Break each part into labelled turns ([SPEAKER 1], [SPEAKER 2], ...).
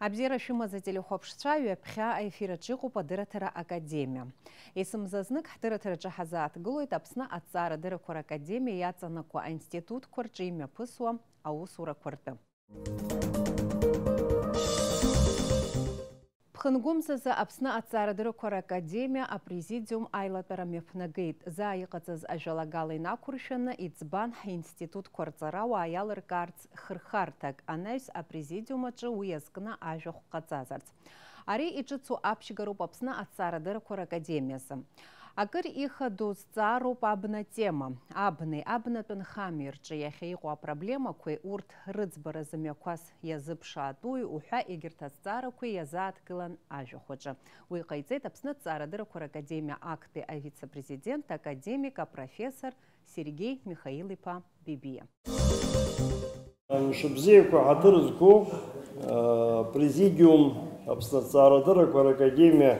[SPEAKER 1] Абзира шәымаз ателехәаԥшцәа ҩаԥхьа аефираҿы иҟоуп адырраҭара академиа. Есымзазнык ҳдырраҭараҿы ҳазааҭгылоит Аԥсны аҭҵаарадыррақәа ракадемиа иаҵанакуа аинститутқәа рҿы имҩаԥысуа аусурақәа ртәы. Ԥхынгәымзазы Аԥсны аҭҵаарадыррақәа ракадемиа апрезидиум аилатәара мҩаԥнагеит. Заа иҟаҵаз ажәалагала инақәыршәаны иӡбан ҳинститутқәа рҵара уаа иалыркаарц хырхарҭак анаҩс апрезидиум аҿы уи азкны ажәахә ҟаҵазарц. Ари иҿыцу аԥшьгароуп Аԥсны аҭҵаарадыррақәа ракадемиазы. Акыр ихадоу зҵаароуп абна-тема. Абнатәи нхамҩа рҿы иахьа иҟоу апроблемақәеи урҭ рыӡбаразы мҩақәас иазыԥшаатәуи уҳәа егьырҭ азҵаарақәеи иазааҭгылан ажәахә аҿы. Уи ҟаиҵеит Аԥсны аҭҵаарадыррақәа ракадемиа актәи авице-президент академик апрофессор Сергей Михаил-иԥа Бибиа.
[SPEAKER 2] Шыбзиақәа ҳаҭыр зқәу президиум Аԥсны аҭҵаарадыррақәа ракадемиа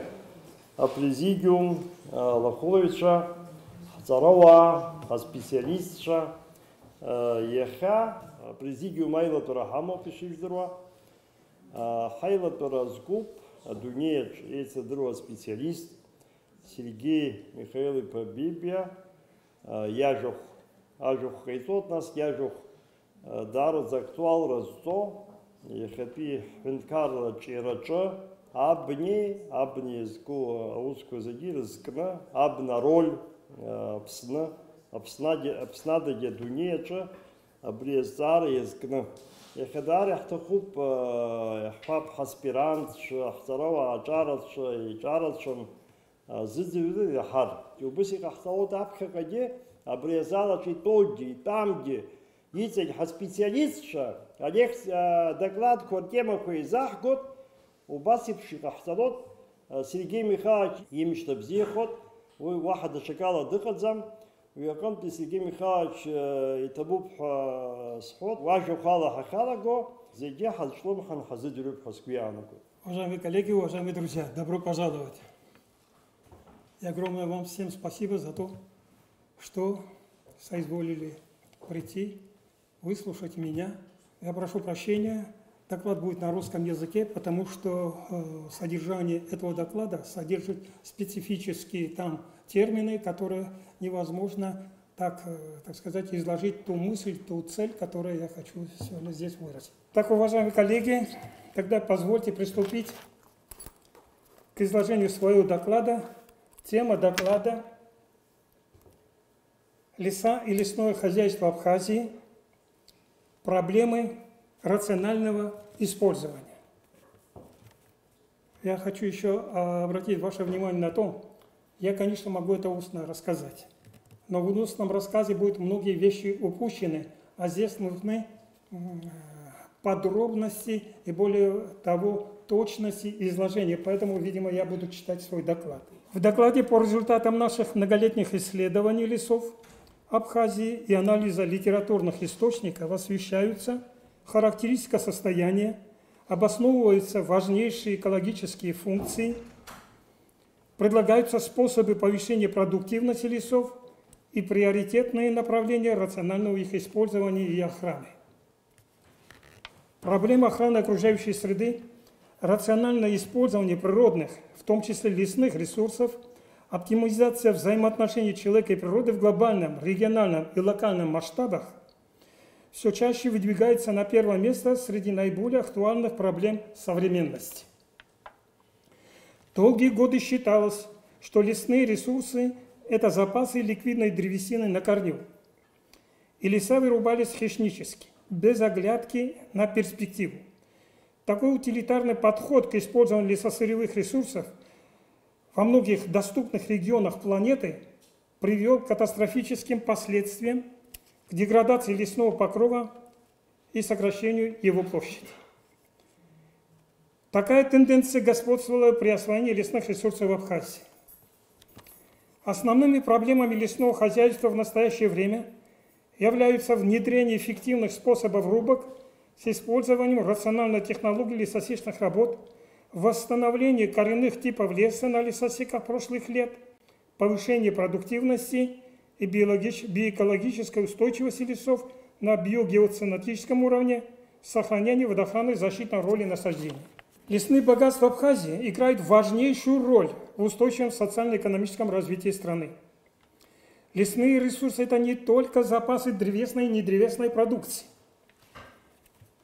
[SPEAKER 2] апрезидиум лахәылаҩцәа, ҳҵарауаа, ҳаспециалистцәа иахьа апрезидиум аилатәара ҳамоуп ишыжәдыруа. Ҳаилатәара зкуп адунеиаҿ еицадыруа специалист Сергей Михаил-иԥа Бибиа иажәахә ҟаиҵоит, нас иажәахә даараӡа актуалра зҵо иахьатәи ҳҳәынҭқарратә ҿиараҿы абни зку аусқәа зегьы ирызкны абна роль Аԥснадагьы адунеиаҿы абри азҵаара иазкны. Иахьа даара иаҳҭахуп иаҳҳәап ҳаспирантцәа, ҳҵарауаа аҿарацәа, иҿарацәан зыӡырҩы иаҳар. Убыс иҟаҳҵалоит аԥхьаҟагьы абри азалаҿы итәоугьы, итәамгьы, иҵегь ҳаспециалистцәа адокладқәа ртемақәа изаҳгоит. Убас еиԥш иҟаҳҵалоит Сергей Михайлович имшьҭа бзиахоит, уи уаҳа даҽакала дыҟаӡам. Уи аҟынтәи Сергей Михайлович иҭабуп ҳәа сҳәоит, уажәахә ала ҳахьалаго зегьы ҳазҿлымҳан ҳазыӡырҩып ҳәа сгәы иаанагоит.
[SPEAKER 3] Уважаемые коллеги, уважаемые друзья, добро пожаловать. И огромное вам всем спасибо за то, что соизволили прийти, выслушать меня. Я прошу прощения. Доклад будет на русском языке, потому что содержание этого доклада содержит специфические там термины, которые невозможно так сказать, изложить ту мысль, ту цель, которую я хочу сегодня здесь выразить. Так, уважаемые коллеги, тогда позвольте приступить к изложению своего доклада. Тема доклада «Леса и лесное хозяйство Абхазии. Проблемы рационального использования». Я хочу еще обратить ваше внимание на то, я, конечно, могу это устно рассказать, но в устном рассказе будут многие вещи упущены, а здесь нужны подробности и, более того, точности изложения. Поэтому, видимо, я буду читать свой доклад. В докладе по результатам наших многолетних исследований лесов Абхазии и анализа литературных источников освещаются характеристика состояния, обосновываются важнейшие экологические функции, предлагаются способы повышения продуктивности лесов и приоритетные направления рационального их использования и охраны. Проблема охраны окружающей среды, рациональное использование природных, в том числе лесных ресурсов, оптимизация взаимоотношений человека и природы в глобальном, региональном и локальном масштабах все чаще выдвигается на первое место среди наиболее актуальных проблем современности. Долгие годы считалось, что лесные ресурсы – это запасы ликвидной древесины на корню. И леса вырубались хищнически, без оглядки на перспективу. Такой утилитарный подход к использованию лесосырьевых ресурсов во многих доступных регионах планеты привел к катастрофическим последствиям, к деградации лесного покрова и сокращению его площади. Такая тенденция господствовала при освоении лесных ресурсов в Абхазии. Основными проблемами лесного хозяйства в настоящее время являются внедрение эффективных способов рубок с использованием рациональной технологии лесосечных работ, восстановление коренных типов леса на лесосеках прошлых лет, повышение продуктивности и биоэкологической устойчивости лесов на биогеоценотическом уровне, сохранение водоохранной защитной роли насаждений. Лесные богатства Абхазии играют важнейшую роль в устойчивом социально-экономическом развитии страны. Лесные ресурсы – это не только запасы древесной и недревесной продукции.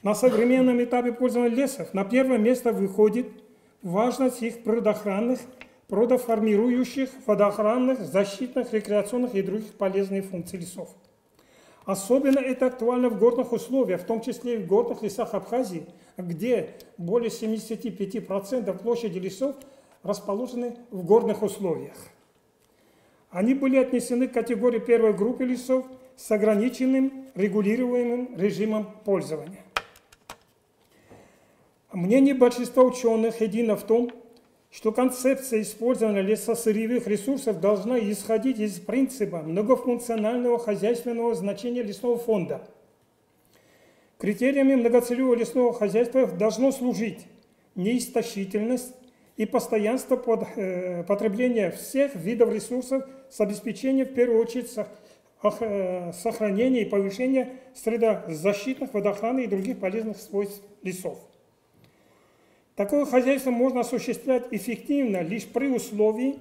[SPEAKER 3] На современном этапе пользования лесов на первое место выходит важность их природоохранных, природоформирующих, водоохранных, защитных, рекреационных и других полезных функций лесов. Особенно это актуально в горных условиях, в том числе и в горных лесах Абхазии, где более 75% площади лесов расположены в горных условиях. Они были отнесены к категории первой группы лесов с ограниченным регулируемым режимом пользования. Мнение большинства ученых едино в том, что концепция использования лесосырьевых ресурсов должна исходить из принципа многофункционального хозяйственного значения лесного фонда. Критериями многоцелевого лесного хозяйства должно служить неистощительность и постоянство потребления всех видов ресурсов с обеспечением, в первую очередь, сохранения и повышения средозащитных, водоохраны и других полезных свойств лесов. Такое хозяйство можно осуществлять эффективно лишь при условии,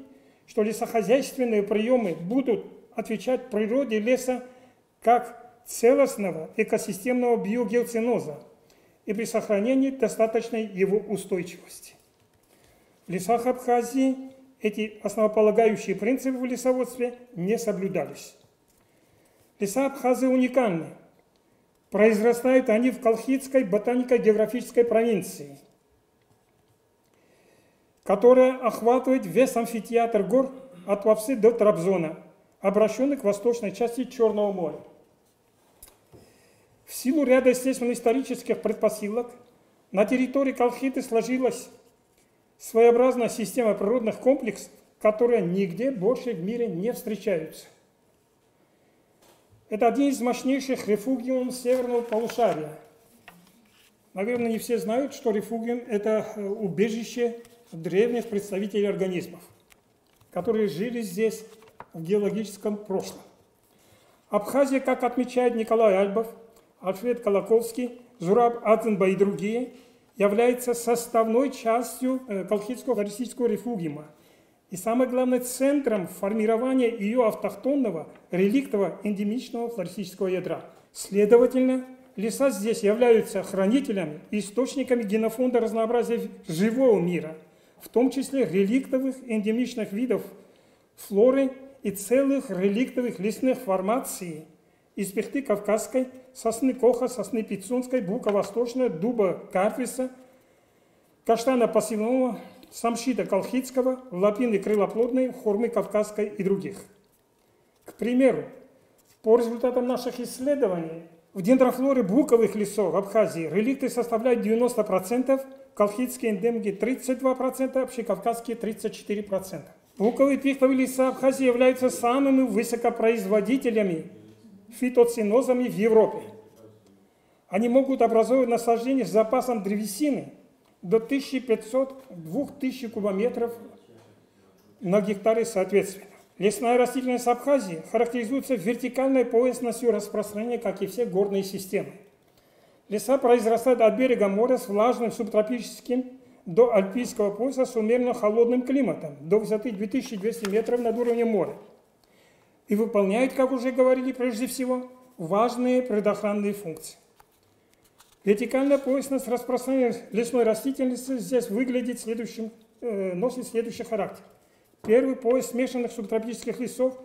[SPEAKER 3] что лесохозяйственные приемы будут отвечать природе леса как целостного экосистемного биогеоценоза и при сохранении достаточной его устойчивости. В лесах Абхазии эти основополагающие принципы в лесоводстве не соблюдались. Леса Абхазии уникальны. Произрастают они в Колхидской ботанико-географической провинции, которая охватывает весь амфитеатр гор от Туапсе до Трабзона, обращенных к восточной части Черного моря. В силу ряда естественно-исторических предпосылок на территории Колхиды сложилась своеобразная система природных комплексов, которые нигде больше в мире не встречаются. Это один из мощнейших рефугиумов северного полушария. Наверное, не все знают, что рефугиум – это убежище древних представителей организмов, которые жили здесь в геологическом прошлом. Абхазия, как отмечает Николай Альбов, Альфред Колоковский, Зураб Адзенба и другие, является составной частью Колхидского флористического рефугиума и, самое главное, центром формирования ее автохтонного, реликтового, эндемичного флористического ядра. Следовательно, леса здесь являются хранителями и источниками генофонда разнообразия живого мира, в том числе реликтовых эндемичных видов флоры и целых реликтовых лесных формаций из пихты кавказской, сосны коха, сосны пицунской, бука восточная, дуба карфиса, каштана посевного, самшита колхидского, лапины крылоплодной, хурмы кавказской и других. К примеру, по результатам наших исследований, в дендрофлоре буковых лесов в Абхазии реликты составляют 90%, колхидские эндемики 32%, общекавказские 34%. Буковые и пихтовые леса Абхазии являются самыми высокопроизводителями фитоценозами в Европе. Они могут образовывать насаждения с запасом древесины до 1500-2000 кубометров на гектаре соответственно. Лесная растительность Абхазии характеризуется вертикальной поясностью распространения, как и все горные системы. Леса произрастают от берега моря с влажным субтропическим до альпийского пояса с умеренно холодным климатом, до высоты 2200 метров над уровнем моря. И выполняют, как уже говорили, прежде всего, важные предохранные функции. Вертикальная поясность распространения лесной растительности здесь носит следующий характер. Первый пояс смешанных субтропических лесов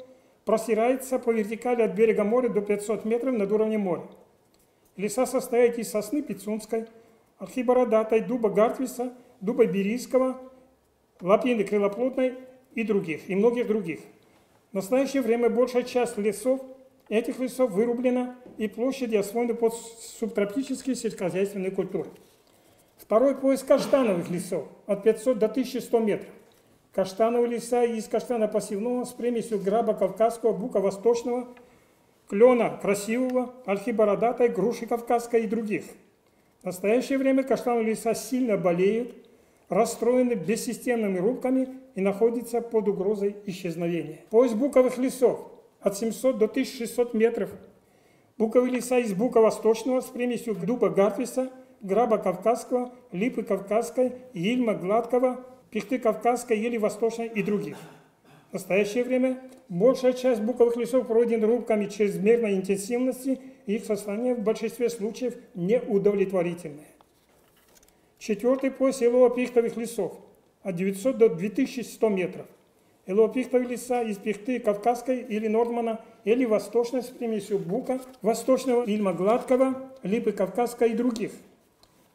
[SPEAKER 3] простирается по вертикали от берега моря до 500 метров над уровнем моря. Леса состоят из сосны пицунской, ольхи бородатой, дуба гартвиса, дуба берийского, лапины крылоплодной и многих других. В настоящее время большая часть этих лесов вырублена и площади освоены под субтропические сельскохозяйственные культуры. Второй пояс каштановых лесов от 500 до 1100 метров. Каштановые леса из каштана посевного с примесью граба кавказского, бука восточного, клена красивого, ольхи бородатой, груши кавказской и других. В настоящее время каштановые леса сильно болеют, расстроены бессистемными рубками и находятся под угрозой исчезновения. Пояс буковых лесов от 700 до 1600 метров. Буковые леса из бука восточного с примесью дуба гартвиса, граба кавказского, липы кавказской, ельма гладкого, пихты кавказской, ели восточной и других. В настоящее время большая часть буковых лесов пройдена рубками чрезмерной интенсивности, и их состояние в большинстве случаев неудовлетворительное. Четвертый пояс елово-пихтовых лесов от 900 до 2100 метров. Елово-пихтовые леса из пихты кавказской или нордмана, или восточной с примесью бука, восточного ильма гладкого, липы кавказской и других.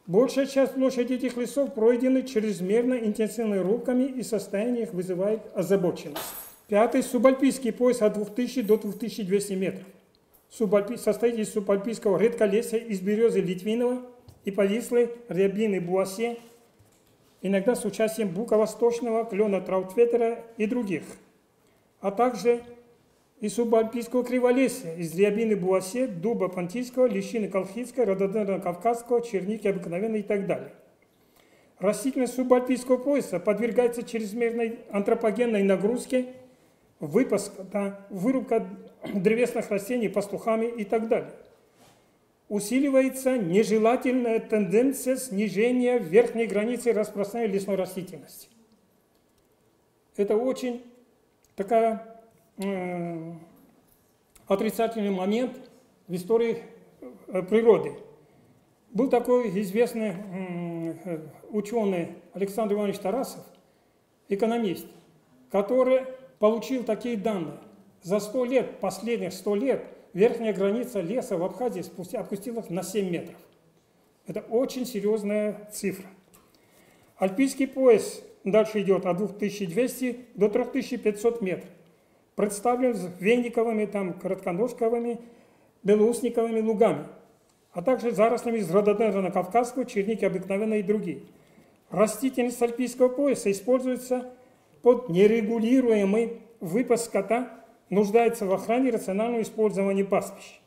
[SPEAKER 3] Большая часть площади этих лесов пройдены чрезмерно интенсивными рубками, и состояние их вызывает озабоченность. Пятый субальпийский пояс от 2000 до 2200 метров. Состоит из субальпийского редколесья из березы Литвинова и повислой рябины буасе, иногда с участием бука восточного, клена траутветера и других, а также из субальпийского криволесья из рябины буасе, дуба понтийского, лещины колхидской, рододендра кавказского, черники обыкновенной и так далее. Растительность субальпийского пояса подвергается чрезмерной антропогенной нагрузке, вырубка древесных растений пастухами и так далее. Усиливается нежелательная тенденция снижения верхней границы распространения лесной растительности. Это очень такая отрицательный момент в истории природы. Был такой известный ученый Александр Иванович Тарасов, экономист, который получил такие данные. За 100 лет, последних 100 лет, верхняя граница леса в Абхазии опустилась на 7 метров. Это очень серьезная цифра. Альпийский пояс дальше идет от 2200 до 3500 метров. Представлен венниковыми, коротконожковыми, белоусниковыми лугами, а также зарослями из рододендрона кавказского, черники обыкновенной и другие. Растительность альпийского пояса используется под нерегулируемый выпас скота, нуждается в охране и рациональном использовании пастбищ.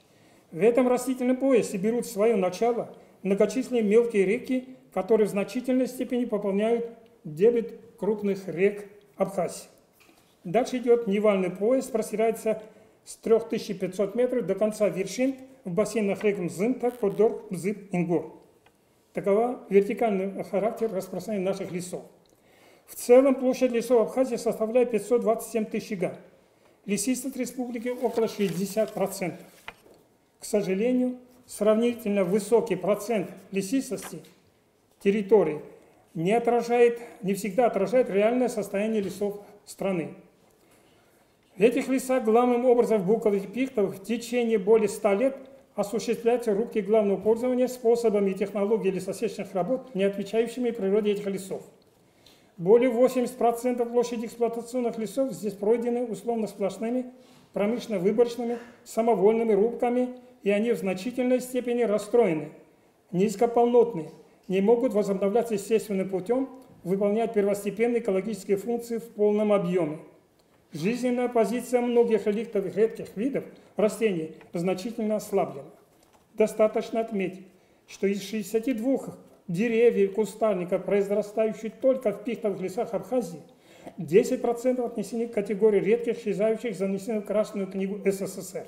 [SPEAKER 3] В этом растительном поясе берут свое начало многочисленные мелкие реки, которые в значительной степени пополняют дебет крупных рек Абхазии. Дальше идет нивальный пояс, простирается с 3500 метров до конца вершин в бассейнах рек Мзымта, Кодор, Бзып, Ингор. Такова вертикальный характер распространения наших лесов. В целом площадь лесов Абхазии составляет 527 тысяч га. Лесистость республики около 60%. К сожалению, сравнительно высокий процент лесистости территории не всегда отражает реальное состояние лесов страны. В этих лесах главным образом в буковых и пихтовых в течение более 100 лет осуществляются рубки главного пользования способами и технологией лесосечных работ, не отвечающими природе этих лесов. Более 80% площади эксплуатационных лесов здесь пройдены условно-сплошными, промышленно-выборочными, самовольными рубками, и они в значительной степени расстроены, низкополнотные, не могут возобновляться естественным путем, выполнять первостепенные экологические функции в полном объеме. Жизненная позиция многих реликтовых редких видов растений значительно ослаблена. Достаточно отметить, что из 62 деревьев и кустарников, произрастающих только в пихтовых лесах Абхазии, 10% отнесены к категории редких, исчезающих, занесены в Красную книгу СССР.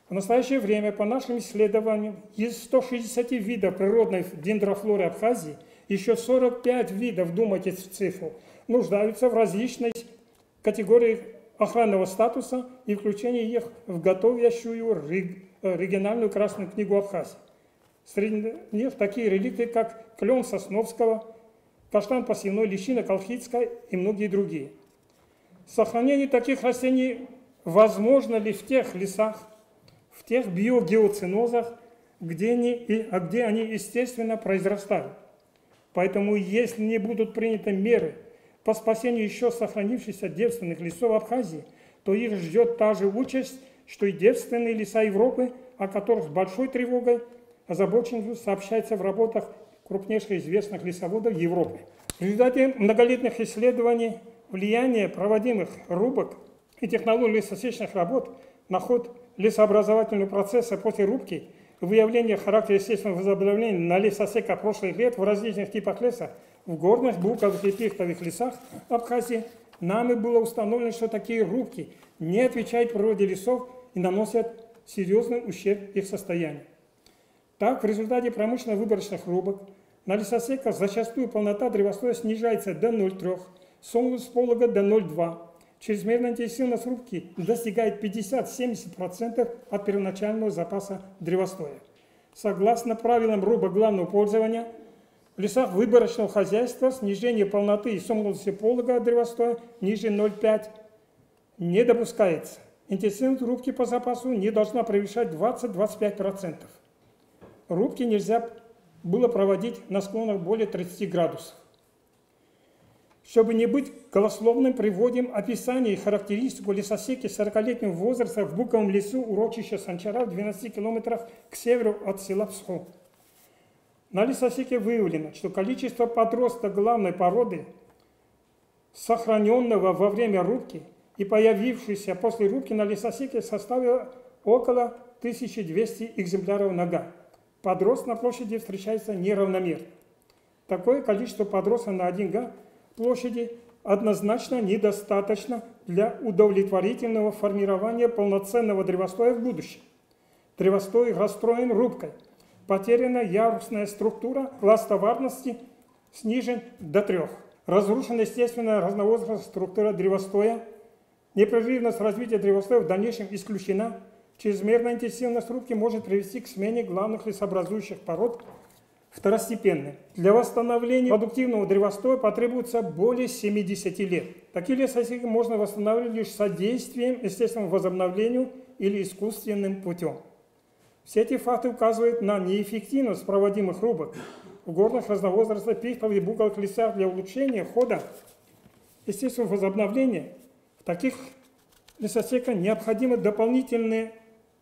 [SPEAKER 3] В настоящее время, по нашим исследованиям, из 160 видов природной дендрофлоры Абхазии, еще 45 видов, вдумайтесь в цифру, нуждаются в различной категории охранного статуса и включения их в готовящую региональную Красную книгу Абхазии. Среди них такие реликты, как клен Сосновского, каштан посевной, лещина колхидская и многие другие. Сохранение таких растений возможно ли в тех лесах, в тех биогеоценозах, где они естественно произрастают. Поэтому, если не будут приняты меры по спасению еще сохранившихся девственных лесов Абхазии, то их ждет та же участь, что и девственные леса Европы, о которых с большой тревогой озабоченностью сообщается в работах крупнейших известных лесоводов Европы. В результате многолетних исследований влияния проводимых рубок и технологий лесосечных работ на ход лесообразовательного процесса после рубки, выявление характера естественного возобновления на лесосека прошлых лет в различных типах леса в горных, буковых и пихтовых лесах Абхазии, нами было установлено, что такие рубки не отвечают природе лесов и наносят серьезный ущерб их состоянию. Так, в результате промышленно-выборочных рубок на лесосеках зачастую полнота древостоя снижается до 0,3, сомнус полога до 0,2. Чрезмерная интенсивность рубки достигает 50-70% от первоначального запаса древостоя. Согласно правилам рубок главного пользования, в лесах выборочного хозяйства снижение полноты и сомнуса полога древостоя ниже 0,5 не допускается. Интенсивность рубки по запасу не должна превышать 20-25%. Рубки нельзя было проводить на склонах более 30 градусов. Чтобы не быть голословным, приводим описание и характеристику лесосеки 40-летнего возраста в буковом лесу урочища Санчара в 12 километрах к северу от села Псху. На лесосеке выявлено, что количество подроста главной породы, сохраненного во время рубки и появившийся после рубки на лесосеке, составило около 1200 экземпляров на га. Подрост на площади встречается неравномерно. Такое количество подроста на 1 га площади однозначно недостаточно для удовлетворительного формирования полноценного древостоя в будущем. Древостой расстроен рубкой. Потеряна ярусная структура, класс товарности снижен до 3. Разрушена естественная разновозрастная структура древостоя. Непрерывность развития древостоя в дальнейшем исключена. Чрезмерная интенсивность рубки может привести к смене главных лесообразующих пород второстепенным. Для восстановления продуктивного древостоя потребуется более 70 лет. Такие лесосеки можно восстановить лишь содействием естественному возобновлению или искусственным путем. Все эти факты указывают на неэффективность проводимых рубок в горных разновозрастных пихтовых и буковых лесах. Для улучшения хода естественного возобновления в таких лесосеках необходимы дополнительные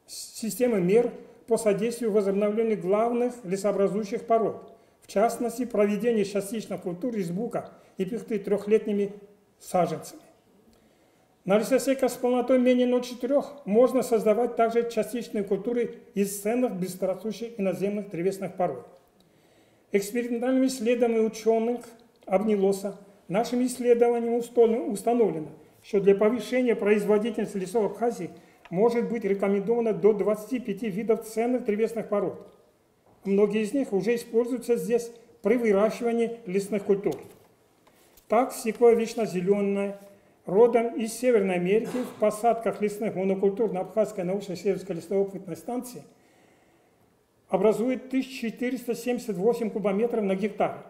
[SPEAKER 3] системы мер по содействию возобновлению главных лесообразующих пород, в частности, проведение частичных культур из бука и пихты 3-летними саженцами. На лесосеках с полнотой менее 0,4 можно создавать также частичные культуры из ценных быстрорастущих иноземных древесных пород. Экспериментальными исследованиями ученых Обнилоса нашими исследованиями установлено, что для повышения производительности лесов Абхазии может быть рекомендовано до 25 видов ценных древесных пород. Многие из них уже используются здесь при выращивании лесных культур. Так, секвойя вечно зеленая, родом из Северной Америки, в посадках лесных монокультур на Абхазской научно-исследовательской лесной опытной станции образует 1478 кубометров на гектар.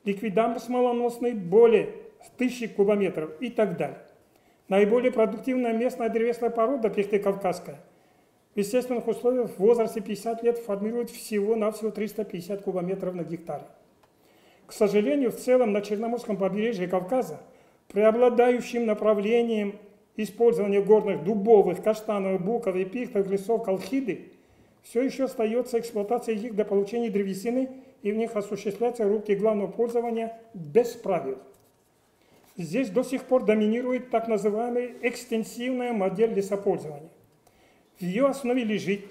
[SPEAKER 3] Ликвидам смолоносный более 1000 кубометров и так далее. Наиболее продуктивная местная древесная порода пихты кавказская в естественных условиях в возрасте 50 лет формирует всего-навсего 350 кубометров на гектаре. К сожалению, в целом на Черноморском побережье Кавказа преобладающим направлением использования горных дубовых, каштановых, буковых и пихтовых лесов колхиды все еще остается эксплуатация их для получения древесины, и в них осуществляется рубки главного пользования без правил. Здесь до сих пор доминирует так называемая экстенсивная модель лесопользования. В ее основе лежит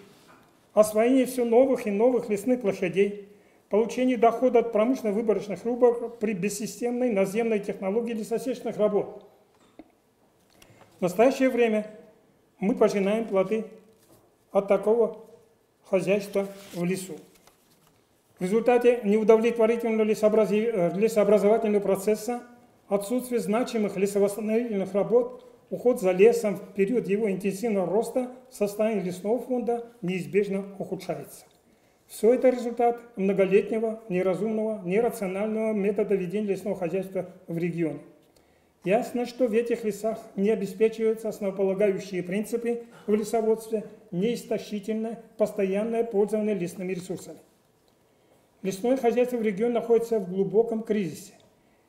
[SPEAKER 3] освоение все новых и новых лесных площадей, получение дохода от промышленно-выборочных рубок при бессистемной наземной технологии лесосечных работ. В настоящее время мы пожинаем плоды от такого хозяйства в лесу. В результате неудовлетворительного лесообразовательного процесса, отсутствие значимых лесовосстановительных работ, уход за лесом в период его интенсивного роста, состояние лесного фонда неизбежно ухудшается. Все это результат многолетнего, неразумного, нерационального метода ведения лесного хозяйства в регионе. Ясно, что в этих лесах не обеспечиваются основополагающие принципы в лесоводстве, неистощительное, постоянное пользование лесными ресурсами. Лесное хозяйство в регионе находится в глубоком кризисе,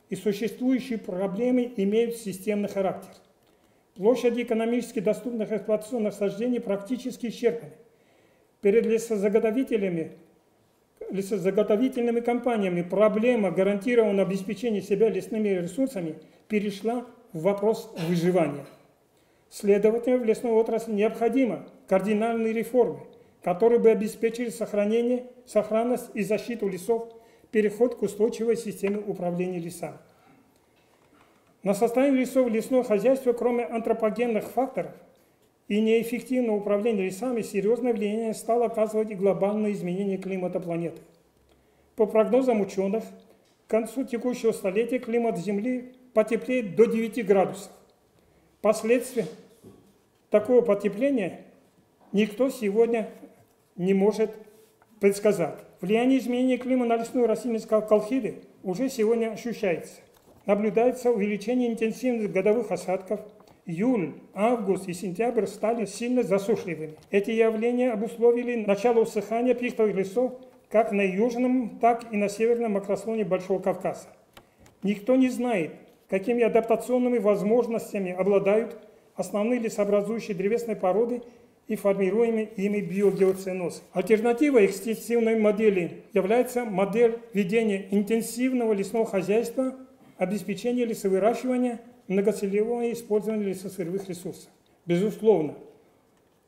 [SPEAKER 3] и существующие проблемы имеют системный характер. Площади экономически доступных эксплуатационных насаждений практически исчерпаны. Перед лесозаготовительными компаниями проблема гарантированного обеспечения себя лесными ресурсами перешла в вопрос выживания. Следовательно, в лесной отрасли необходимы кардинальные реформы, которые бы обеспечили сохранение, сохранность и защиту лесов, переход к устойчивой системе управления лесами. На состояние лесов и лесного хозяйства, кроме антропогенных факторов, и неэффективное управление лесами серьезное влияние стало оказывать и глобальное изменение климата планеты. По прогнозам ученых, к концу текущего столетия климат Земли потеплеет до 9 градусов. Последствия такого потепления никто сегодня не может предсказать. Влияние изменения климата на лесную растительность колхиды уже сегодня ощущается. Наблюдается увеличение интенсивности годовых осадков. Июль, август и сентябрь стали сильно засушливыми. Эти явления обусловили начало усыхания пихтовых лесов как на южном, так и на северном макрослоне Большого Кавказа. Никто не знает, какими адаптационными возможностями обладают основные лесообразующие древесные породы и формируемые ими биогеоценозы. Альтернативой экстенсивной модели является модель ведения интенсивного лесного хозяйства, обеспечения лесовыращивания, многоцелевого использования лесосырьевых ресурсов. Безусловно,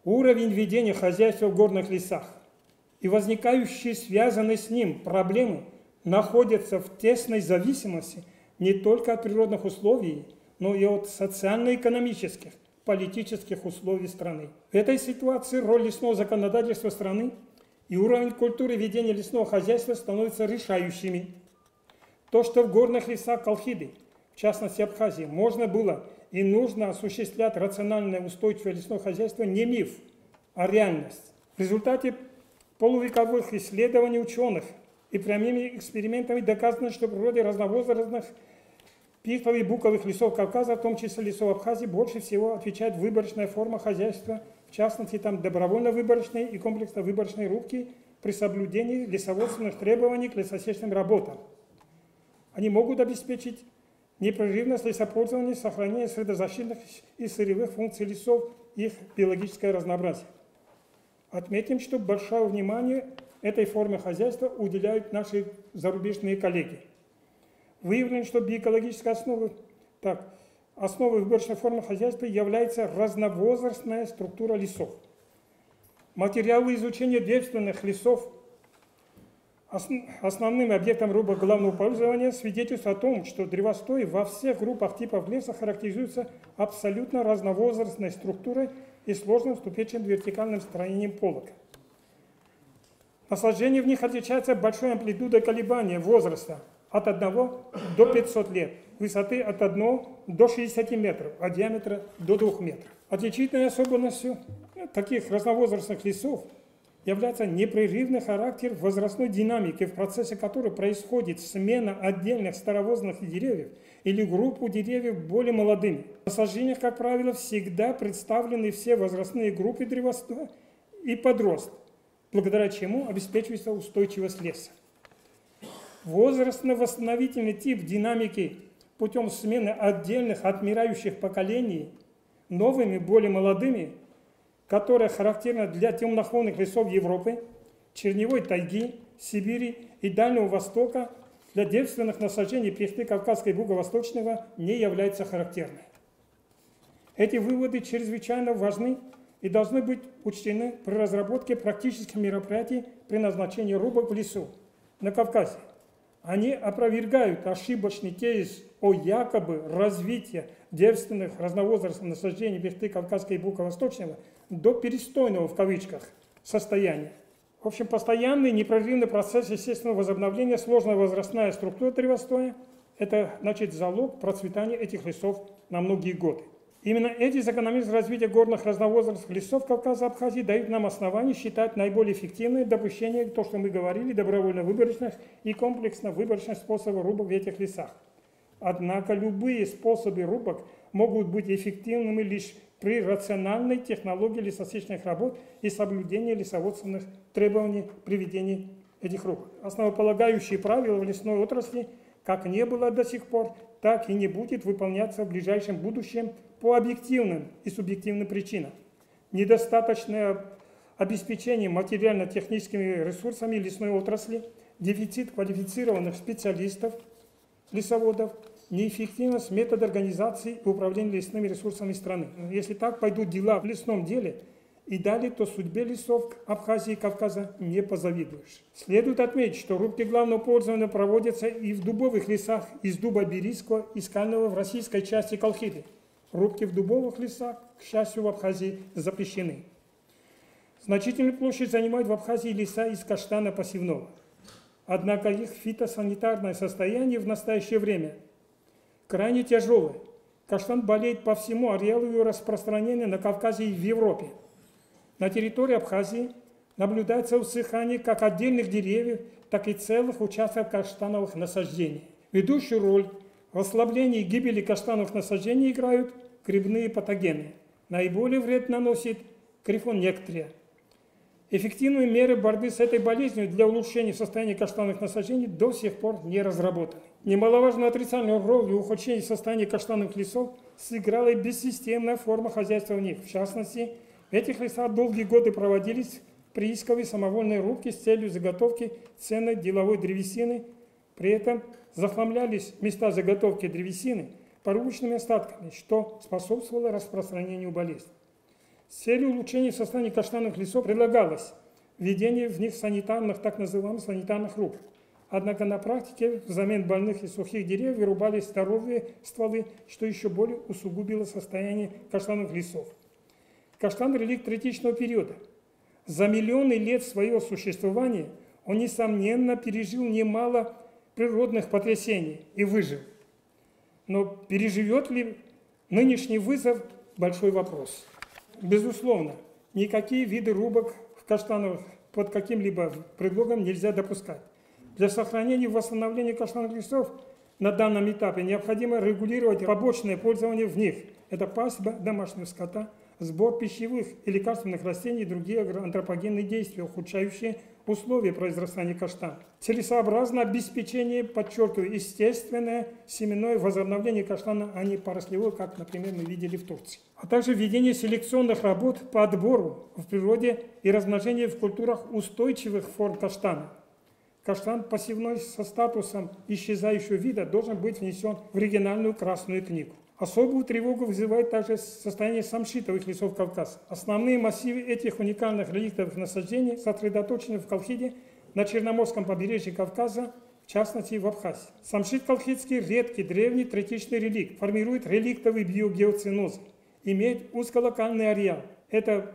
[SPEAKER 3] уровень ведения хозяйства в горных лесах и возникающие связанные с ним проблемы находятся в тесной зависимости не только от природных условий, но и от социально-экономических, политических условий страны. В этой ситуации роль лесного законодательства страны и уровень культуры ведения лесного хозяйства становятся решающими. То, что в горных лесах Колхиды, в частности Абхазии, можно было и нужно осуществлять рациональное устойчивое лесное хозяйство, не миф, а реальность. В результате полувековых исследований ученых и прямыми экспериментами доказано, что в природе разновозрастных пихтовых и буковых лесов Кавказа, в том числе лесов Абхазии, больше всего отвечает выборочная форма хозяйства, в частности, там добровольно-выборочные и комплексно-выборочные рубки при соблюдении лесоводственных требований к лесосечным работам. Они могут обеспечить непрерывность лесопользования, сохранение средозащитных и сырьевых функций лесов, их биологическое разнообразие. Отметим, что большое внимание этой форме хозяйства уделяют наши зарубежные коллеги. Выявлено, что биоэкологической основой выборочной формы хозяйства является разновозрастная структура лесов. Материалы изучения девственных лесов основным объектом рубок главного пользования свидетельствует о том, что древостой во всех группах типов леса характеризуется абсолютно разновозрастной структурой и сложным ступенчатым вертикальным строением полок. Насаждение в них отличается большой амплитудой колебания возраста от 1 до 500 лет, высоты от 1 до 60 метров, а диаметра до 2 метров. Отличительной особенностью таких разновозрастных лесов является непрерывный характер возрастной динамики, в процессе которой происходит смена отдельных старовозрастных деревьев или группу деревьев более молодыми. В насаждениях, как правило, всегда представлены все возрастные группы древостоя и подрост, благодаря чему обеспечивается устойчивость леса. Возрастно-восстановительный тип динамики путем смены отдельных отмирающих поколений новыми, более молодыми, которая характерна для темноходных лесов Европы, Черневой тайги, Сибири и Дальнего Востока, для девственных насаждений пихты Кавказского и Юго-Восточного не является характерной. Эти выводы чрезвычайно важны и должны быть учтены при разработке практических мероприятий при назначении рубок в лесу на Кавказе. Они опровергают ошибочный тезис о якобы развитии девственных разновозрастных насаждений пихты Кавказского и Юго-Восточного до перестойного, в кавычках, состояния. В общем, постоянный непрерывный процесс естественного возобновления, сложная возрастная структура древостоя – это, значит, залог процветания этих лесов на многие годы. Именно эти закономерности развития горных разновозрастных лесов Кавказа и Абхазии дают нам основания считать наиболее эффективное допущение, то, что мы говорили, добровольно-выборочных и комплексно-выборочных способов рубок в этих лесах. Однако любые способы рубок могут быть эффективными лишь при рациональной технологии лесосечных работ и соблюдении лесоводственных требований при ведении этих рубок. Основополагающие правила в лесной отрасли как не было до сих пор, так и не будет выполняться в ближайшем будущем по объективным и субъективным причинам. Недостаточное обеспечение материально-техническими ресурсами лесной отрасли, дефицит квалифицированных специалистов, лесоводов, неэффективность метода организации и управления лесными ресурсами страны. Если так пойдут дела в лесном деле и далее, то судьбе лесов Абхазии и Кавказа не позавидуешь. Следует отметить, что рубки главного пользования проводятся и в дубовых лесах из дуба берийского и скального в российской части Колхиды, Рубки в дубовых лесах, к счастью, в Абхазии запрещены. Значительную площадь занимают в Абхазии леса из каштана посевного. Однако их фитосанитарное состояние в настоящее время крайне тяжелое. Каштан болеет по всему ареалу его распространения на Кавказе и в Европе. На территории Абхазии наблюдается усыхание как отдельных деревьев, так и целых участков каштановых насаждений. Ведущую роль в ослаблении и гибели каштановых насаждений играют грибные патогены. Наиболее вред наносит крифонектрия. Эффективные меры борьбы с этой болезнью для улучшения состояния каштановых насаждений до сих пор не разработаны. Немаловажную отрицательную роль в ухудшении состояния каштановых лесов сыграла и бессистемная форма хозяйства в них. В частности, в этих лесах долгие годы проводились приисковые самовольные рубки с целью заготовки ценной деловой древесины. При этом захламлялись места заготовки древесины порубочными остатками, что способствовало распространению болезни. С целью улучшения состояния каштановых лесов предлагалось введение в них санитарных, так называемых санитарных рубок. Однако на практике взамен больных и сухих деревьев вырубались здоровые стволы, что еще более усугубило состояние каштановых лесов. Каштан – реликт третичного периода. За миллионы лет своего существования он, несомненно, пережил немало природных потрясений и выжил. Но переживет ли нынешний вызов – большой вопрос. Безусловно, никакие виды рубок в каштановых под каким-либо предлогом нельзя допускать. Для сохранения и восстановления каштановых лесов на данном этапе необходимо регулировать побочное пользование в них. Это пастьба домашнего скота, сбор пищевых и лекарственных растений и другие антропогенные действия, ухудшающие условия произрастания каштана. Целесообразно обеспечение, подчеркиваю, естественное семенное возобновление каштана, а не порослевое, как, например, мы видели в Турции. А также введение селекционных работ по отбору в природе и размножению в культурах устойчивых форм каштана. Каштан посевной со статусом исчезающего вида должен быть внесен в региональную Красную книгу. Особую тревогу вызывает также состояние самшитовых лесов Кавказа. Основные массивы этих уникальных реликтовых насаждений сосредоточены в Колхиде, на Черноморском побережье Кавказа, в частности в Абхазии. Самшит колхидский редкий древний третичный реликт, формирует реликтовые биогеоценозы, имеет узколокальный ареал. Это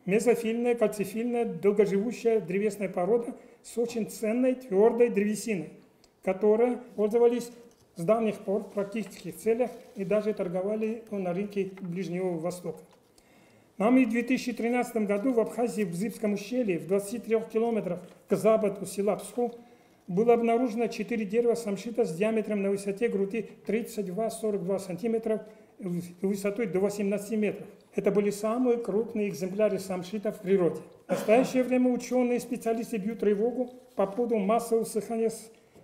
[SPEAKER 3] мезофильная, кальцифильная, долгоживущая древесная порода с очень ценной твердой древесиной, которой пользовались с давних пор в практических целях и даже торговали на рынке Ближнего Востока. Нами в 2013 году в Абхазии, в Бзыбском ущелье, в 23 километрах к западу села Псху, было обнаружено 4 дерева самшита с диаметром на высоте груди 32-42 сантиметров и высотой до 18 метров. Это были самые крупные экземпляры самшита в природе. В настоящее время ученые и специалисты бьют тревогу по поводу массового усыхания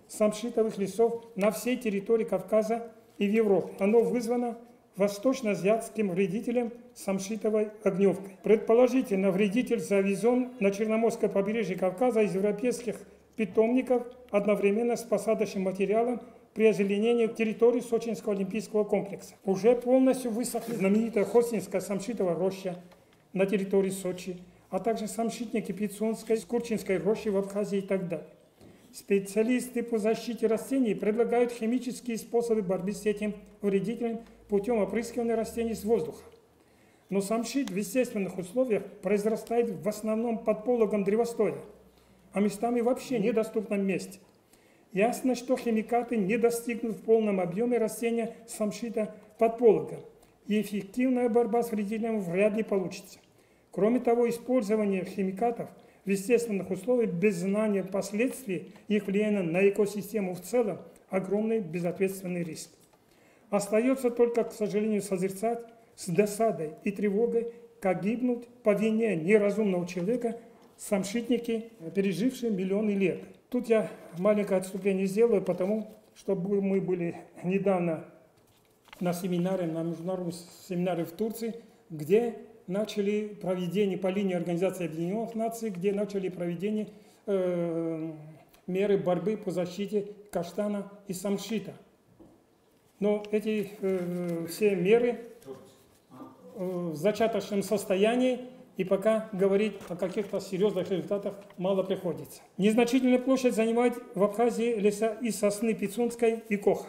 [SPEAKER 3] самшитовых лесов на всей территории Кавказа и в Европе. Оно вызвано восточно-азиатским вредителем самшитовой огневкой. Предположительно, вредитель завезен на Черноморское побережье Кавказа из европейских питомников одновременно с посадочным материалом при озеленении территории Сочинского олимпийского комплекса. Уже полностью высохла знаменитая Хостинская самшитовая роща на территории Сочи, а также самшитники Пицунской, Скурчинской рощи в Абхазии и так далее. Специалисты по защите растений предлагают химические способы борьбы с этим вредителем путем опрыскивания растений с воздуха. Но самшит в естественных условиях произрастает в основном под пологом древостоя, а местами вообще недоступном месте. Ясно, что химикаты не достигнут в полном объеме растения самшита под пологом, и эффективная борьба с вредителем вряд ли получится. Кроме того, использование химикатов в естественных условиях без знания последствий их влияния на экосистему в целом огромный безответственный риск. Остается только, к сожалению, созерцать с досадой и тревогой, как гибнут по вине неразумного человека самшитники, пережившие миллионы лет. Тут я маленькое отступление сделаю, потому что мы были недавно на семинаре, на международном семинаре в Турции, где начали проведение по линии Организации Объединенных Наций, где начали проведение меры борьбы по защите каштана и самшита. Но эти все меры в зачаточном состоянии, и пока говорить о каких-то серьезных результатах мало приходится. Незначительную площадь занимает в Абхазии леса из сосны Пицунской и Коха.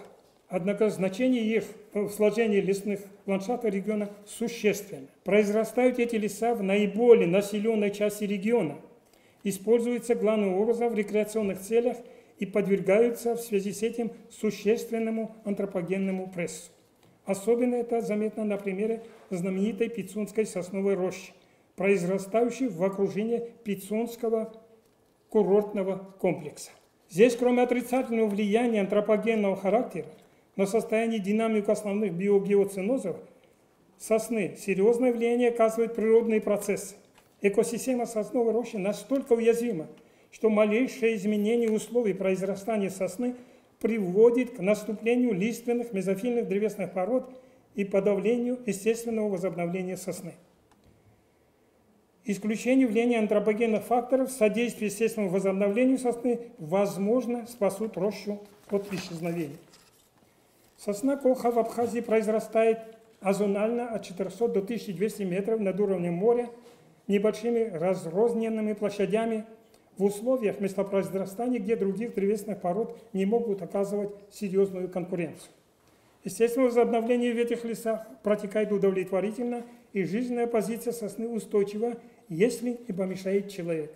[SPEAKER 3] Однако значение их в сложении лесных ландшафтов региона существенно. Произрастают эти леса в наиболее населенной части региона, используются главным образом в рекреационных целях и подвергаются в связи с этим существенному антропогенному прессу. Особенно это заметно на примере знаменитой Пицунской сосновой рощи, произрастающей в окружении Пицунского курортного комплекса. Здесь, кроме отрицательного влияния антропогенного характера на состояние и динамику основных биогеоценозов сосны, серьезное влияние оказывают природные процессы. Экосистема сосновой рощи настолько уязвима, что малейшее изменение условий произрастания сосны приводит к наступлению лиственных мезофильных древесных пород и подавлению естественного возобновления сосны. Исключение влияния антропогенных факторов, содействие естественному возобновлению сосны, возможно, спасут рощу от исчезновения. Сосна коха в Абхазии произрастает озонально от 400 до 1200 метров над уровнем моря, небольшими разрозненными площадями в условиях местопроизрастания, где других древесных пород не могут оказывать серьезную конкуренцию. Естественное возобновление в этих лесах протекает удовлетворительно, и жизненная позиция сосны устойчива, если не помешает человек.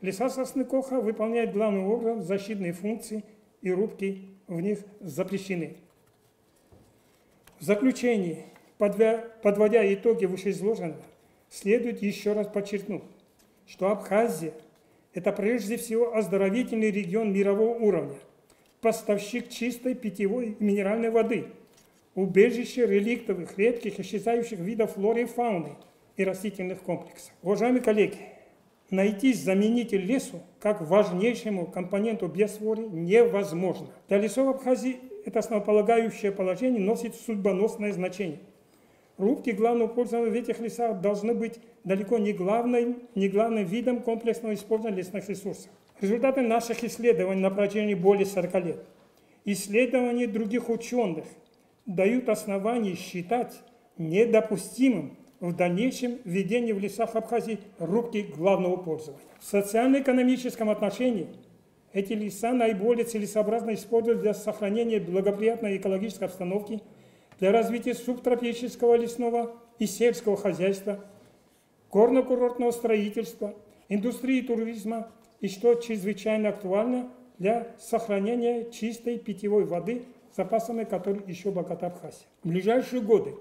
[SPEAKER 3] Леса сосны коха выполняют главным образом защитные функции, и рубки в них запрещены. В заключение, подводя итоги вышеизложенного, следует еще раз подчеркнуть, что Абхазия – это прежде всего оздоровительный регион мирового уровня, поставщик чистой питьевой и минеральной воды, убежище реликтовых, редких, исчезающих видов флоры и фауны и растительных комплексов. Уважаемые коллеги, найти заменитель лесу как важнейшему компоненту биосферы невозможно. Для лесов Абхазии это основополагающее положение носит судьбоносное значение. Рубки главного пользования в этих лесах должны быть далеко не главным видом комплексного использования лесных ресурсов. Результаты наших исследований на протяжении более 40 лет, исследований других ученых дают основания считать недопустимым в дальнейшем введение в лесах Абхазии рубки главного пользования. В социально-экономическом отношении эти леса наиболее целесообразно использовать для сохранения благоприятной экологической обстановки, для развития субтропического лесного и сельского хозяйства, горно-курортного строительства, индустрии туризма и, что чрезвычайно актуально, для сохранения чистой питьевой воды, запасами которой еще богата Абхазия. В ближайшие годы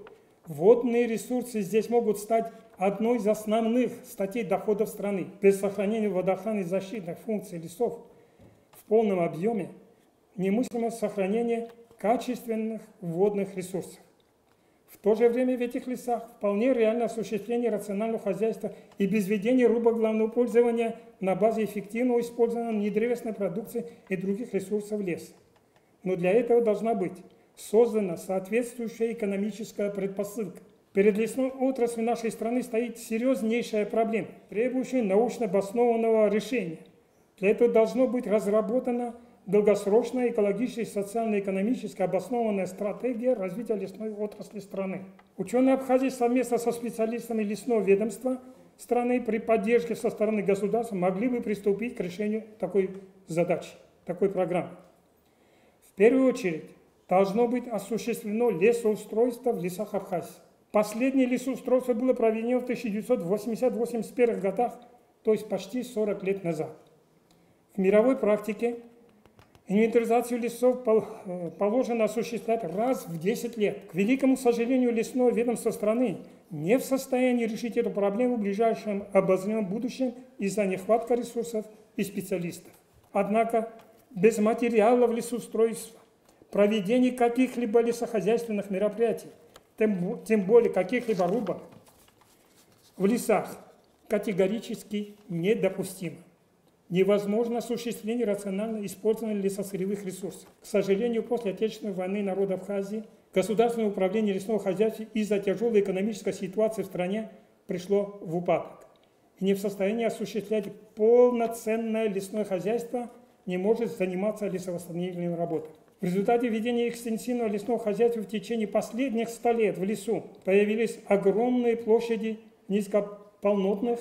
[SPEAKER 3] водные ресурсы здесь могут стать одной из основных статей доходов страны. Без сохранения водоохранной и защитных функций лесов в полном объеме немыслимо сохранение качественных водных ресурсов. В то же время в этих лесах вполне реально осуществление рационального хозяйства и без введения рубок главного пользования на базе эффективного использования недревесной продукции и других ресурсов леса. Но для этого должна быть создана соответствующая экономическая предпосылка. Перед лесной отраслью нашей страны стоит серьезнейшая проблема, требующая научно обоснованного решения. Для этого должно быть разработана долгосрочная экологическая, социально-экономически обоснованная стратегия развития лесной отрасли страны. Ученые Абхазии совместно со специалистами лесного ведомства страны при поддержке со стороны государства могли бы приступить к решению такой задачи, такой программы. В первую очередь должно быть осуществлено лесоустройство в лесах Абхазии. Последнее лесоустройство было проведено в 1980-81 годах, то есть почти 40 лет назад. В мировой практике инвентаризацию лесов положено осуществлять раз в 10 лет. К великому сожалению, лесное ведомство страны не в состоянии решить эту проблему в ближайшем обозримом будущем из-за нехватки ресурсов и специалистов. Однако без материалов лесоустройства, проведения каких-либо лесохозяйственных мероприятий, тем более каких-либо рубок в лесах категорически недопустимо. Невозможно осуществление рационально использования лесосырьевых ресурсов. К сожалению, после Отечественной войны народ Абхазии государственное управление лесного хозяйства из-за тяжелой экономической ситуации в стране пришло в упадок. И не в состоянии осуществлять полноценное лесное хозяйство, не может заниматься лесовосстановительными работами. В результате ведения экстенсивного лесного хозяйства в течение последних 100 лет в лесу появились огромные площади низкополнотных,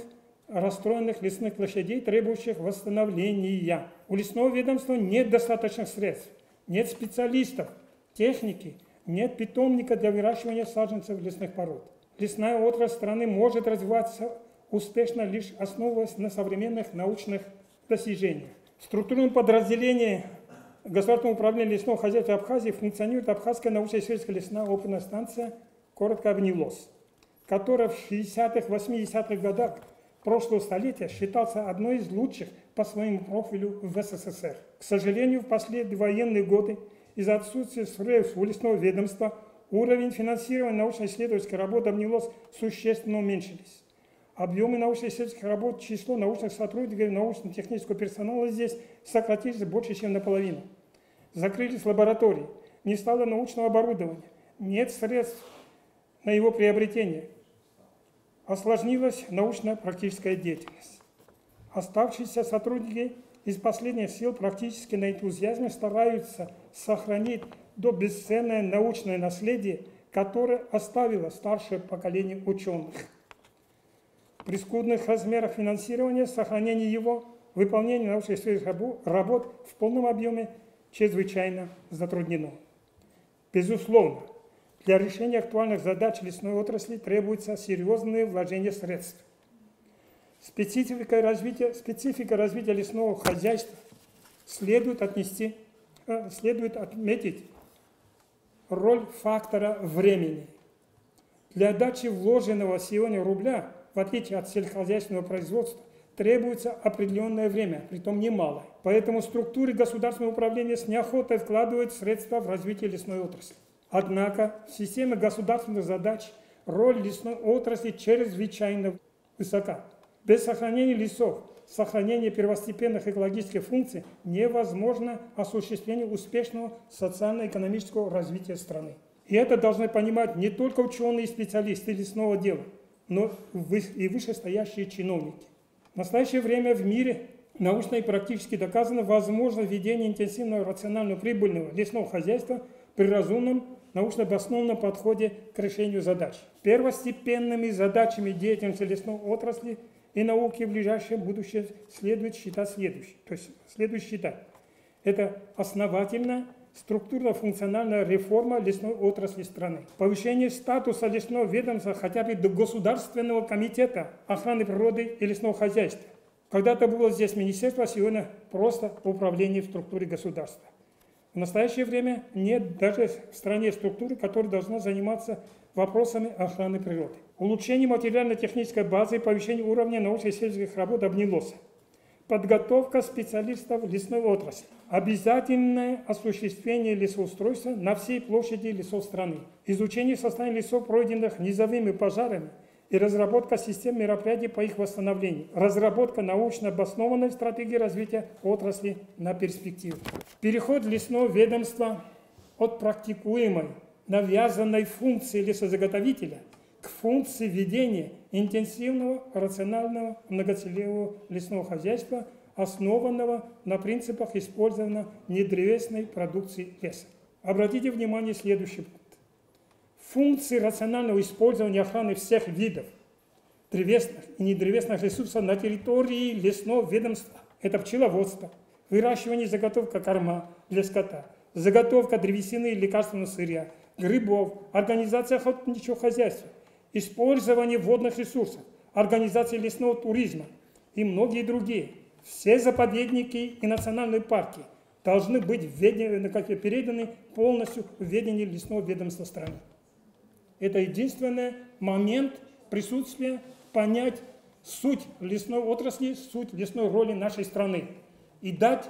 [SPEAKER 3] расстроенных лесных площадей, требующих восстановления. У лесного ведомства нет достаточных средств, нет специалистов, техники, нет питомника для выращивания саженцев лесных пород. Лесная отрасль страны может развиваться успешно, лишь основываясь на современных научных достижениях. В структурном подразделении Государственного управления лесного хозяйства Абхазии функционирует Абхазская научно-исследовательская лесная опытная станция, коротко АБНИЛОС, которая в 60-х, 80-х годах прошлого столетия считался одной из лучших по своему профилю в СССР. К сожалению, в последние военные годы из-за отсутствия средств у лесного ведомства уровень финансирования научно-исследовательской работы АБНИЛОС существенно уменьшились. Объемы научно-исследовательских работ, число научных сотрудников и научно-технического персонала здесь сократились больше, чем наполовину. Закрылись лаборатории, не стало научного оборудования, нет средств на его приобретение. Осложнилась научно-практическая деятельность. Оставшиеся сотрудники из последних сил практически на энтузиазме стараются сохранить до бесценное научное наследие, которое оставило старшее поколение ученых. При скудных размерах финансирования, сохранение его, выполнение научно-исследовательских работ в полном объеме чрезвычайно затруднено. Безусловно, для решения актуальных задач лесной отрасли требуются серьезные вложения средств. Специфика развития лесного хозяйства следует отметить роль фактора времени. Для отдачи вложенного сегодня рубля, в отличие от сельскохозяйственного производства, требуется определенное время, притом немалое. Поэтому структуры государственного управления с неохотой вкладывают средства в развитие лесной отрасли. Однако в системе государственных задач роль лесной отрасли чрезвычайно высока. Без сохранения лесов, сохранения первостепенных экологических функций невозможно осуществление успешного социально-экономического развития страны. И это должны понимать не только ученые и специалисты лесного дела, но и вышестоящие чиновники. В настоящее время в мире научно и практически доказано возможно введение интенсивного, рационального, прибыльного лесного хозяйства при разумном, научно обоснованном подходе к решению задач. Первостепенными задачами деятельности лесной отрасли и науки в ближайшем будущем следует считать это основательная структурно-функциональная реформа лесной отрасли страны. Повышение статуса лесного ведомства хотя бы до Государственного комитета охраны природы и лесного хозяйства. Когда-то было здесь министерство, а сегодня просто управление в структуре государства. В настоящее время нет даже в стране структуры, которая должна заниматься вопросами охраны природы. Улучшение материально-технической базы и повышение уровня научно-исследовательских работ АБНИЛОСа. Подготовка специалистов лесной отрасли. Обязательное осуществление лесоустройства на всей площади лесов страны. Изучение состояния лесов, пройденных низовыми пожарами, и разработка систем мероприятий по их восстановлению. Разработка научно обоснованной стратегии развития отрасли на перспективу. Переход лесного ведомства от практикуемой, навязанной функции лесозаготовителя к функции ведения интенсивного, рационального, многоцелевого лесного хозяйства, основанного на принципах использования недревесной продукции леса. Обратите внимание следующий пункт. Функции рационального использования охраны всех видов древесных и недревесных ресурсов на территории лесного ведомства – это пчеловодство, выращивание и заготовка корма для скота, заготовка древесины и лекарственного сырья, грибов, организация охотничьего хозяйства, использование водных ресурсов, организация лесного туризма и многие другие. Все заповедники и национальные парки должны быть переданы полностью в ведение лесного ведомства страны. Это единственный момент присутствия понять суть лесной отрасли, суть лесной роли нашей страны. И дать,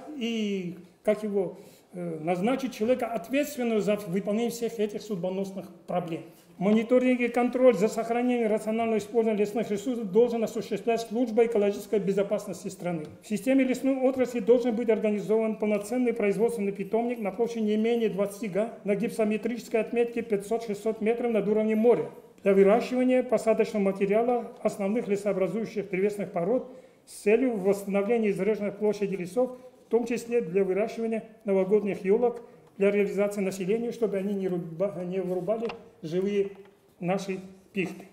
[SPEAKER 3] назначить человека ответственного за выполнение всех этих судьбоносных проблем. Мониторинг и контроль за сохранением рационального использования лесных ресурсов должен осуществлять служба экологической безопасности страны. В системе лесной отрасли должен быть организован полноценный производственный питомник на площади не менее 20 га на гипсометрической отметке 500-600 метров над уровнем моря для выращивания посадочного материала основных лесообразующих древесных пород с целью восстановления изреженных площадей лесов, в том числе для выращивания новогодних елок, для реализации населения, чтобы они не вырубали живые наши пихты.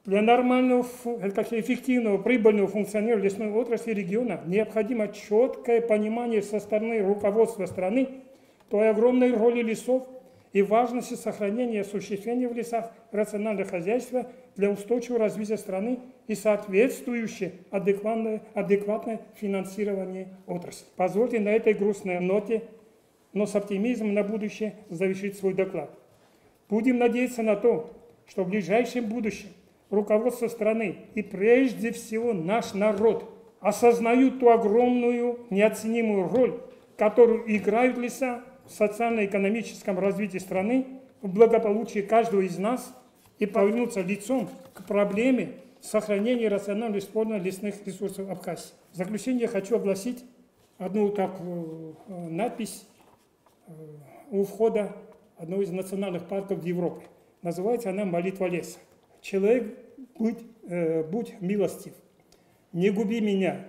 [SPEAKER 3] Для нормального, эффективного, прибыльного функционирования лесной отрасли региона необходимо четкое понимание со стороны руководства страны той огромной роли лесов и важности сохранения и осуществления в лесах рационального хозяйства для устойчивого развития страны и соответствующее адекватное финансирование отрасли. Позвольте на этой грустной ноте, но с оптимизмом на будущее завершить свой доклад. Будем надеяться на то, что в ближайшем будущем руководство страны и прежде всего наш народ осознают ту огромную неоценимую роль, которую играют леса в социально-экономическом развитии страны, в благополучии каждого из нас и повернуться лицом к проблеме сохранения рационального использования лесных ресурсов Абхазии. В заключение хочу огласить одну такую надпись у входа одного из национальных парков в Европе. Называется она «Молитва леса». «Человек, будь милостив, не губи меня,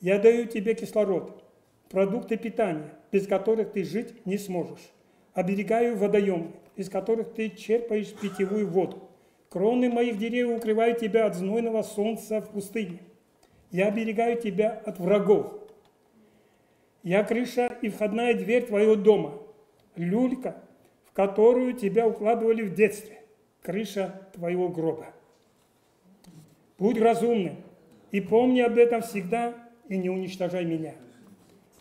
[SPEAKER 3] я даю тебе кислород, продукты питания, без которых ты жить не сможешь. Оберегаю водоемы, из которых ты черпаешь питьевую воду. Кроны моих деревьев укрывают тебя от знойного солнца в пустыне. Я оберегаю тебя от врагов. Я крыша и входная дверь твоего дома, люлька, в которую тебя укладывали в детстве, крыша твоего гроба. Будь разумным и помни об этом всегда и не уничтожай меня.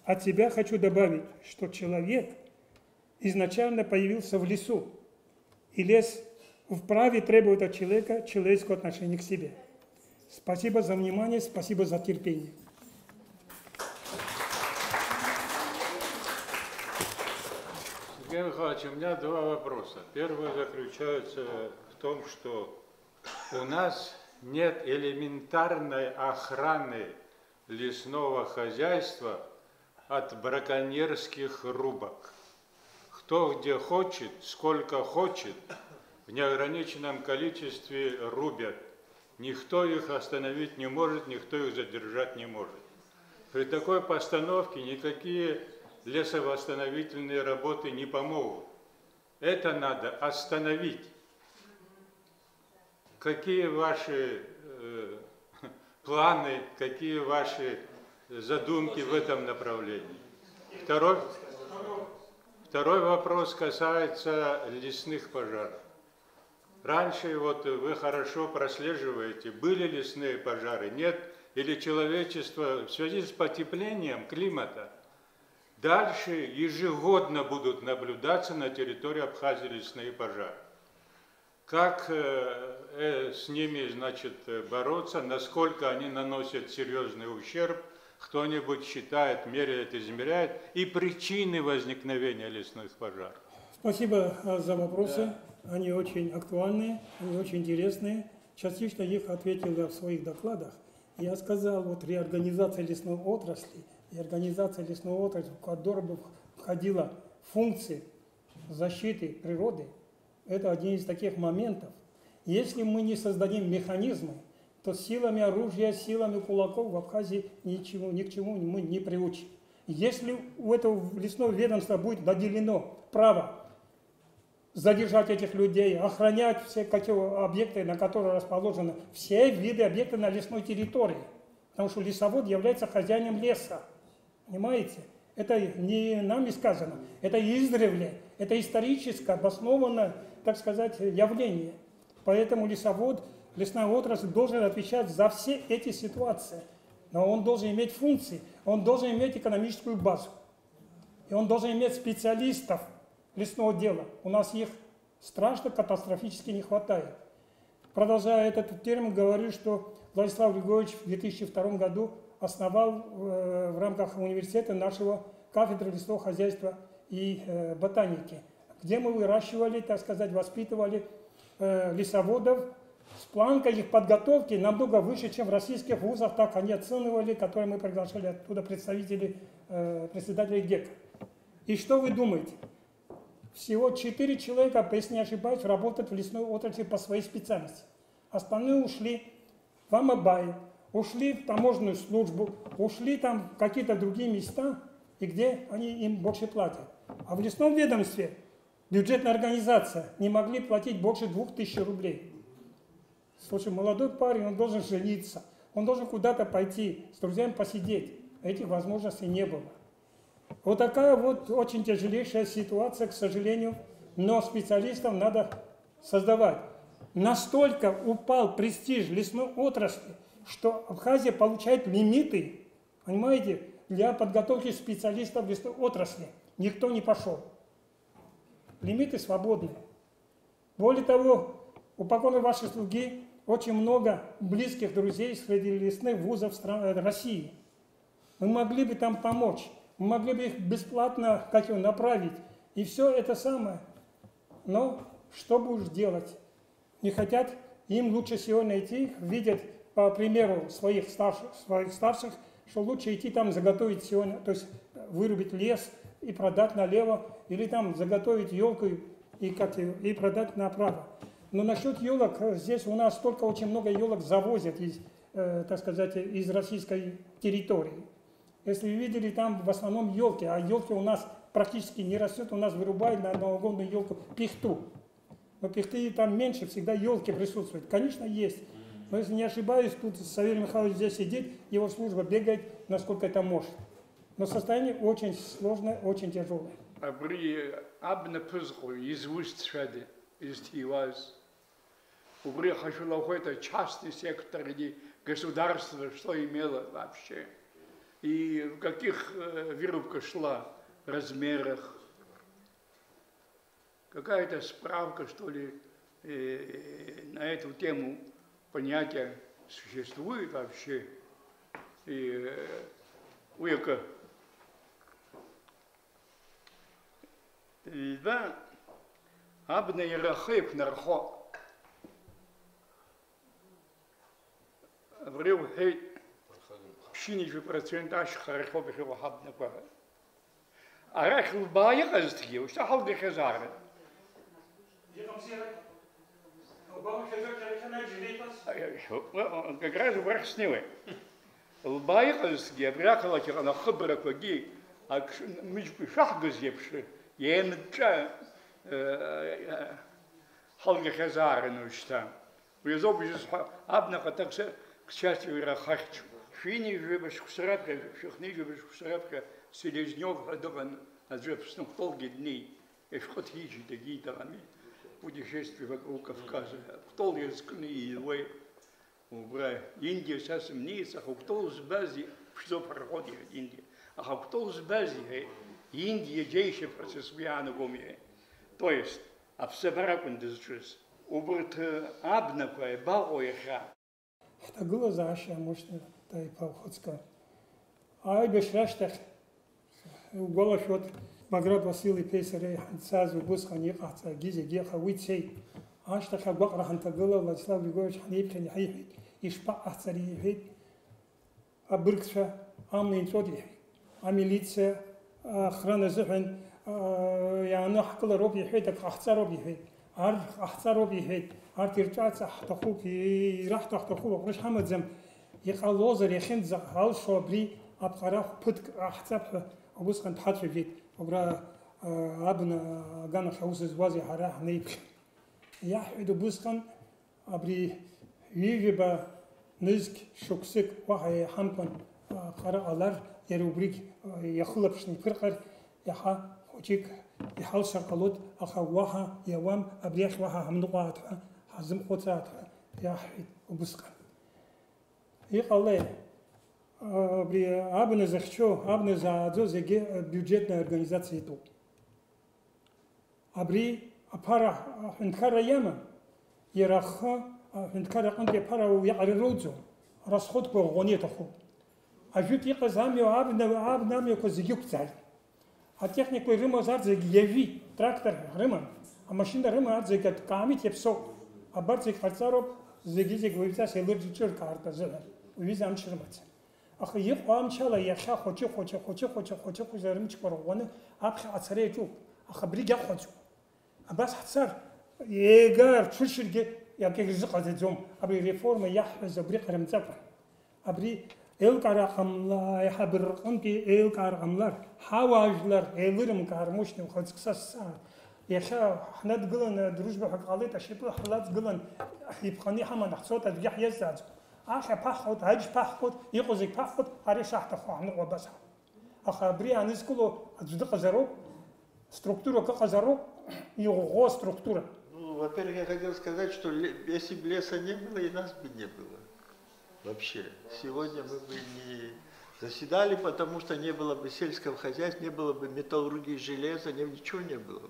[SPEAKER 3] От себя хочу добавить, что человек изначально появился в лесу, и лес вправе требует от человека человеческого отношения к себе. Спасибо за внимание, спасибо за терпение.
[SPEAKER 4] Сергей Михайлович, у меня два вопроса. Первый заключается в том, что у нас нет элементарной охраны лесного хозяйства от браконьерских рубок. Кто где хочет, сколько хочет, в неограниченном количестве рубят. Никто их остановить не может, никто их задержать не может. При такой постановке никакие лесовосстановительные работы не помогут. Это надо остановить. Какие ваши планы, какие ваши задумки в этом направлении? Второй вопрос касается лесных пожаров. Раньше, вот вы хорошо прослеживаете, были лесные пожары, нет, или человечество в связи с потеплением климата дальше ежегодно будут наблюдаться на территории Абхазии лесные пожары. Как с ними, значит, бороться, насколько они наносят серьезный ущерб, кто-нибудь считает, меряет, измеряет, и причины возникновения лесных пожаров?
[SPEAKER 3] Спасибо за вопросы. Они очень актуальные, они очень интересные. Частично их ответил я в своих докладах. Я сказал, вот реорганизация лесной отрасли, и организация лесной отрасли, в которой бы входила функции защиты природы, это один из таких моментов. Если мы не создадим механизмы, то силами оружия, силами кулаков в Абхазии ни к чему мы не приучим. Если у этого лесного ведомства будет наделено право задержать этих людей, охранять все объекты, на которые расположены все виды объектов на лесной территории, потому что лесовод является хозяином леса. Понимаете? Это не нами сказано, это издревле, это исторически обоснованное, так сказать, явление. Поэтому лесовод, лесная отрасль должен отвечать за все эти ситуации. Но он должен иметь функции, он должен иметь экономическую базу. И он должен иметь специалистов лесного дела. У нас их страшно, катастрофически не хватает. Продолжая этот термин, говорю, что Владислав Григорьевич в 2002 году основал в рамках университета нашего кафедры лесного хозяйства и ботаники, где мы выращивали, так сказать, воспитывали лесоводов с планкой их подготовки намного выше, чем в российских вузах, так они оценивали, которые мы приглашали оттуда председателей ГЕК. И что вы думаете? Всего 4 человека, если не ошибаюсь, работают в лесной отрасли по своей специальности. Остальные ушли в Амабай, ушли в таможенную службу, ушли там в какие-то другие места, и где они им больше платят. А в лесном ведомстве бюджетная организация не могли платить больше 2000 рублей. Слушай, молодой парень, он должен жениться, он должен куда-то пойти, с друзьями посидеть. Этих возможностей не было. Вот такая вот очень тяжелейшая ситуация, к сожалению, но специалистов надо создавать. Настолько упал престиж лесной отрасли, что Абхазия получает лимиты, понимаете, для подготовки специалистов лесной отрасли. Никто не пошел. Лимиты свободны. Более того, у покойной вашей слуги очень много близких друзей среди лесных вузов России. Мы могли бы там помочь, мы могли бы их бесплатно направить. И все это самое. Но что будешь делать? Не хотят, им лучше сегодня идти, видят по примеру своих старших, что лучше идти там заготовить сегодня, то есть вырубить лес и продать налево, или там заготовить елку и продать направо. Но насчет елок, здесь у нас только очень много елок завозят так сказать, из российской территории. Если вы видели, там в основном елки, а елки у нас практически не растет, у нас вырубают на новогоднюю елку пихту. Но пихты там меньше, всегда елки присутствуют. Конечно, есть. Но если не ошибаюсь, тут Савелий Михайлович здесь сидит, его служба бегает, насколько это может. Но состояние очень сложное, очень тяжелое.
[SPEAKER 5] Это частный сектор или государство, что имело вообще. И в каких вырубка шла размерах. Какая-то справка, что ли, на эту тему понятия существует вообще. И уяка. Да, абна ярахип нархо. Врил хей. Шиничу процентаж хархо бихо хабна ква. Арах лбая казтги, что халды хазары. Как раз враг снивы. Лбая казтги, обрякала на хабрак ваги, а мичку шахгаз епши, емча халды хазары, ну что. Призобжись абнаха также к счастью ирахачу. Фини живешь в Сарапке, шахни живешь в Сарапке, Селезнёв, Адован, Аджепсну, долгие дни, и вход ежи такие тарами, путешествия вокруг Кавказа, кто рискни и вы, убрай, Индия совсем не есть, а кто с бази, что проходит Индия, а кто с бази, Индия дейше процесс вяна гомия, то есть, а в Сабаракун дезчус, убрат абнаквай, баоиха.
[SPEAKER 3] Это было заша, может, и Павхотска. А бешраштах голос от Маград Василий Пейсарей Ханцазу Бусхани Ахца Гизи Геха Уитсей. Аштаха Бакра Хантагала Владислав Григорьевич Ханипхен Хайфит Ишпа Ахцари Хит Абркша Амнинтроди А милиция охрана Зухен Яна Хакла Роби Хит Ахца Роби Хит Ар Ахца Роби Хит Ар Тирчаца Ахтахук Ирах Тахтахук Риш Хамадзам يخلوزر يخند زغال شابري أبقرا خبط أحسب أبوس كان تحط في أبرا أبنا جانا خوس زوازي حراه نيب يحيد أبوس كان أبري يجيب نزك شوكسك وهاي حمقن قرا ألار يروبريك يخلب شني فرقر يها خوشيك يحال شرقلود أخا وها يوام أبريخ وها هم نقاط حزم خوتات يحيد أبوس كان يقال при абне захчо, абне за зоге бюджетной организации то. Абри апара хинкара яма яраха хинкара анде пара уяррозо расход по гонетаху. А жут яказами абнами ко зигюкцай. А технику рыма зарзе яви трактор рыма, а машина рыма адзе камит епсо. А барцик харцаров зигизе гвивца селерджичер карта зела. Визам ширмац. Ах يقام شالا يخا خوچه زرم چپروانه ابخ اثره جو اخبری گه خوچو بس حسر يجار تشرجه ياكي رزق زوم ابري ريفورم يحفظ ابري قرمزق ابري القرقملا يحبر قمتي القرقملار حواجلر الرم كارموشن خصص يخا حنا تقولن دروجبه حق قاليت اشيبو حلات تقولن يبقني حما نحصوت ادجح يزاز آخر پخود، هج پخود، یکوزی پخود، هری شهر خواه نقو بسه. Ахабри анискуло отсюда казарок, структура как казарок, его структура.
[SPEAKER 6] Ну, во-первых, я хотел сказать, что если бы леса не было, и нас бы не было. Вообще. Сегодня мы бы не заседали, потому что не было бы сельского хозяйства, не было бы металлургии железа, ничего не было.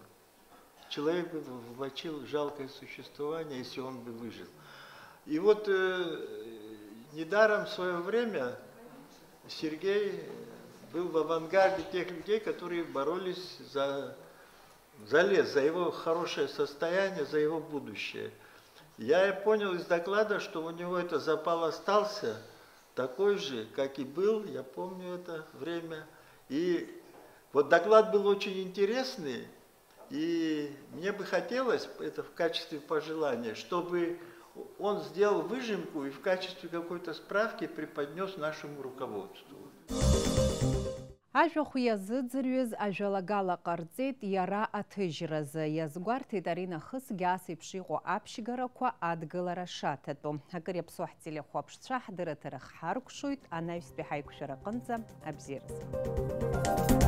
[SPEAKER 6] Человек бы влачил жалкое существование, если он бы выжил. И вот недаром в свое время Сергей был в авангарде тех людей, которые боролись за лес, за его хорошее состояние, за его будущее. Я понял из доклада, что у него этот запал остался такой же, как и был, я помню это время. И вот доклад был очень интересный, и мне бы хотелось, это в качестве пожелания, чтобы он сделал выжимку и в качестве какой-то справки преподнес нашему руководству.
[SPEAKER 1] Ажәахә иазыӡырҩыз ажәалагала ҟарҵеит иара аҭыжьразы. Иазгәарҭеит ари нахысгьы ас еиԥш иҟоу аԥшьгарақәа адгылара шаҭатәу. Акыр иаԥсоу ҳтелехәаԥшцәа ҳдырраҭара ҳаркәшоит анаҩстәи ҳаиқәшәара аҟынӡа абзиаразы.